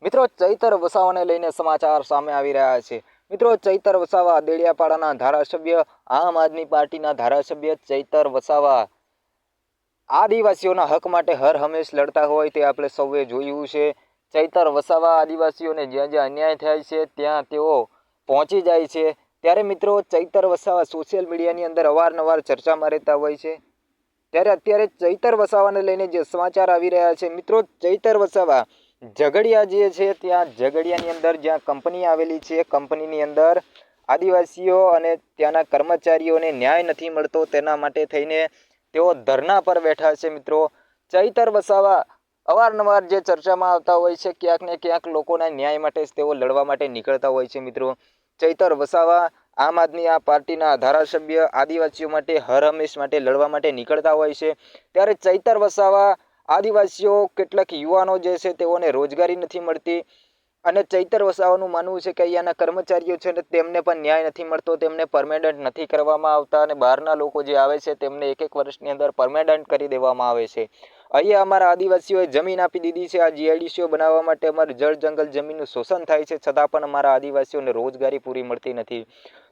મિત્રો ચૈતર વસાવાને લઈને સમાચાર સામે આવી રહ્યા છે। મિત્રો ચૈતર વસાવા દેડિયાપાડાના ધારાસભ્ય આમ આદમી પાર્ટીના ધારાસભ્ય ચૈતર વસાવા આદિવાસીઓના હક માટે હર હંમેશ લડતા હોય તે આપણે સૌએ જોયું છે। ચૈતર વસાવા આદિવાસીઓને જ્યાં જ્યાં અન્યાય થાય છે ત્યાં તેઓ પહોંચી જાય છે। ત્યારે મિત્રો ચૈતર વસાવા સોશિયલ મીડિયાની અંદર અવારનવાર ચર્ચામાં રહેતા હોય છે। ત્યારે અત્યારે ચૈતર વસાવાને લઈને જે સમાચાર આવી રહ્યા છે મિત્રો, ચૈતર વસાવા ઝઘડિયા જે છે ત્યાં ઝઘડિયાની અંદર જ્યાં કંપની આવેલી છે, કંપનીની અંદર આદિવાસીઓ અને ત્યાંના કર્મચારીઓને ન્યાય નથી મળતો, તેના માટે થઈને તેઓ ધરના પર બેઠા છે। મિત્રો ચૈતર વસાવા અવારનવાર જે ચર્ચામાં આવતા હોય છે, ક્યાંક ને ક્યાંક લોકોના ન્યાય માટે તેઓ લડવા માટે નીકળતા હોય છે। મિત્રો ચૈતર વસાવા આમ આદમી પાર્ટીના ધારાસભ્ય આદિવાસીઓ માટે હર હંમેશ માટે લડવા માટે નીકળતા હોય છે। ત્યારે ચૈતર વસાવા આદિવાસીઓ કેટલાક યુવાનો જે છે તેઓને રોજગારી નથી મળતી અને ચૈતર વસાવાનું માનવું છે કે અહીંયાના કર્મચારીઓ છે ને તેમને પણ ન્યાય નથી મળતો, તેમને પરમેનન્ટ નથી કરવામાં આવતા અને બહારના લોકો જે આવે છે તેમને એક વર્ષની અંદર પરમેનન્ટ કરી દેવામાં આવે છે। અહીંયા અમારા આદિવાસીઓએ જમીન આપી દીધી છે, આ જીઆઈડીસીઓ બનાવવા માટે અમારે જળ જંગલ જમીનનું શોષણ થાય છે, છતાં પણ અમારા આદિવાસીઓને રોજગારી પૂરી મળતી નથી।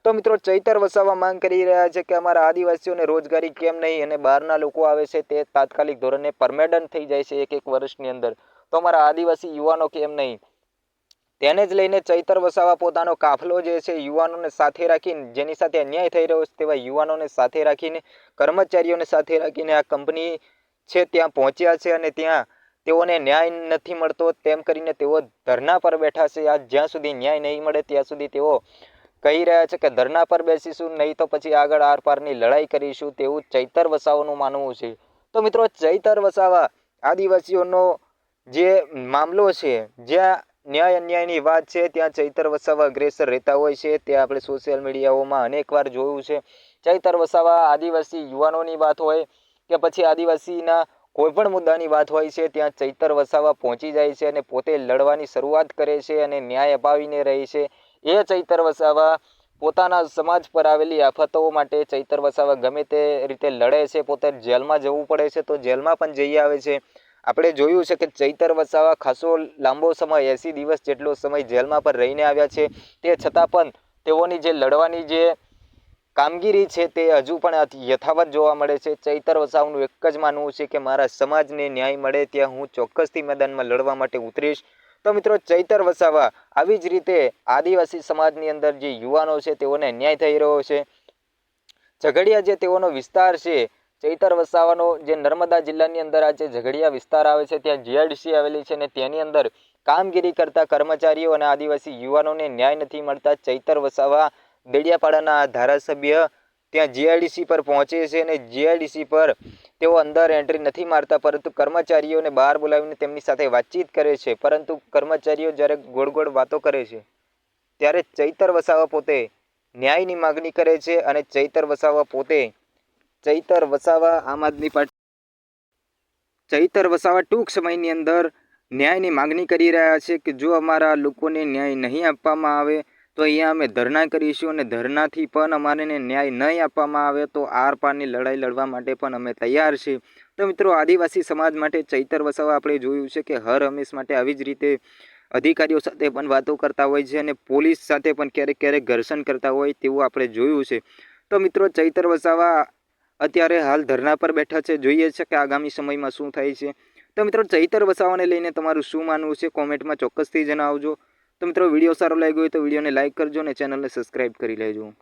તો મિત્રો ચૈતર વસાવા માંગ કરી રહ્યા છે કે અમારા આદિવાસીઓને રોજગારી કેમ નહીં અને બહારના લોકો આવે છે તે તાત્કાલિક ધોરણે પરમેનન્ટ થઈ જાય છે એક વર્ષની અંદર, તો અમારા આદિવાસી યુવાનો કેમ નહીં। તેને જ લઈને ચૈતર વસાવા પોતાનો કાફલો જે છે યુવાનોને સાથે રાખીને, જેની સાથે અન્યાય થઈ રહ્યો છે તેવા યુવાનોને સાથે રાખીને, કર્મચારીઓને સાથે રાખીને આ કંપની છે ત્યાં પહોંચ્યા છે અને ત્યાં તેઓને ન્યાય નથી મળતો તેમ કરીને તેઓ ધરના પર બેઠા છે। આ જ્યાં સુધી ન્યાય નહીં મળે ત્યાં સુધી તેઓ કહી રહ્યા છે કે ધરના પર બેસીશું, નહીં તો પછી આગળ આર પારની લડાઈ કરીશું, તેવું ચૈતર વસાવાનું માનવું છે। તો મિત્રો ચૈતર વસાવા આદિવાસીઓનો જે મામલો છે, જ્યાં ન્યાય અન્યાયની વાત છે ત્યાં ચૈતર વસાવા અગ્રેસર રહેતા હોય છે, તે આપણે સોશિયલ મીડિયાઓમાં અનેકવાર જોયું છે। ચૈતર વસાવા આદિવાસી યુવાનોની વાત હોય કે પછી આદિવાસીના કોઈ પણ મુદ્દાની વાત હોય છે ત્યાં ચૈતર વસાવા પહોંચી જાય છે અને પોતે લડવાની શરૂઆત કરે છે અને ન્યાય અપાવીને રહે છે। એ ચૈતર વસાવા પોતાના સમાજ પર આવેલી આફતો માટે ચૈતર વસાવા ગમે તે રીતે લડે છે, પોતે જેલમાં જવું પડે છે તો જેલમાં પણ જઈ આવે છે। આપણે જોયું છે કે ચૈતર વસાવા ખાસો લાંબો સમય 80 દિવસ જેટલો સમય જેલમાં પર રહીને આવ્યા છે, તે છતાં પણ તેઓની જે લડવાની જે કામગીરી છે તે હજુ પણ યથાવત જોવા મળે છે। ચૈતર વસાવાનું એક જ માનવું છે કે મારા સમાજને ન્યાય મળે ત્યાં હું ચોક્કસથી મેદાનમાં લડવા માટે ઉતરીશ। તો મિત્રો ચૈતર વસાવા આવી જ રીતે આદિવાસી સમાજની અંદર જે યુવાનો છે તેઓને અન્યાય થઈ રહ્યો છે। ઝઘડિયા જે તેઓનો વિસ્તાર છે, ચૈતર વસાવાનો જે નર્મદા જિલ્લાની અંદર આ જે ઝઘડિયા વિસ્તાર આવે છે ત્યાં જીઆઈડીસી આવેલી છે અને તેની અંદર કામગીરી કરતા કર્મચારીઓ અને આદિવાસી યુવાનોને ન્યાય નથી મળતા। ચૈતર વસાવા દેડિયાપાડાના ધારાસભ્ય ત્યાં જીઆઈડીસી પર પહોંચે છે અને જીઆઈડીસી પર તેઓ અંદર એન્ટ્રી નથી મારતા, પરંતુ કર્મચારીઓને બહાર બોલાવીને તેમની સાથે વાતચીત કરે છે, પરંતુ કર્મચારીઓ જ્યારે ગોળ ગોળ વાતો કરે છે ત્યારે ચૈતર વસાવા પોતે ન્યાયની માગણી કરે છે અને ચૈતર વસાવા પોતે ચૈતર વસાવા આમ આદમી પાર્ટી ચૈતર વસાવા ટૂંક સમયની અંદર ન્યાયની માગણી કરી રહ્યા છે કે જો અમારા લોકોને ન્યાય નહીં આપવામાં આવે તો અહીંયા અમે ધરણા કરીશું અને ધરણાથી પણ અમારે ન્યાય નહીં આપવામાં આવે તો આર પારની લડાઈ લડવા માટે પણ અમે તૈયાર છીએ। તો મિત્રો આદિવાસી સમાજ માટે ચૈતર વસાવા આપણે જોયું છે કે હર હંમેશ માટે આવી જ રીતે અધિકારીઓ સાથે પણ વાતો કરતા હોય છે અને પોલીસ સાથે પણ ક્યારેક ક્યારેક ઘર્ષણ કરતા હોય તેવું આપણે જોયું છે। તો મિત્રો ચૈતર વસાવા અત્યારે હાલ ધરના પર બેઠા છે, જોઈએ છે કે આગામી સમયમાં શું થાય છે। તો મિત્રો ચૈતર વસાવાને લઈને તમારું શું માનવું છે કોમેન્ટમાં ચોક્કસથી જણાવજો। તો મિત્રો વિડીયો સારો લાગ્યો હોય તો વિડીયોને લાઇક કરજો અને ચેનલને સબસ્ક્રાઈબ કરી લેજો।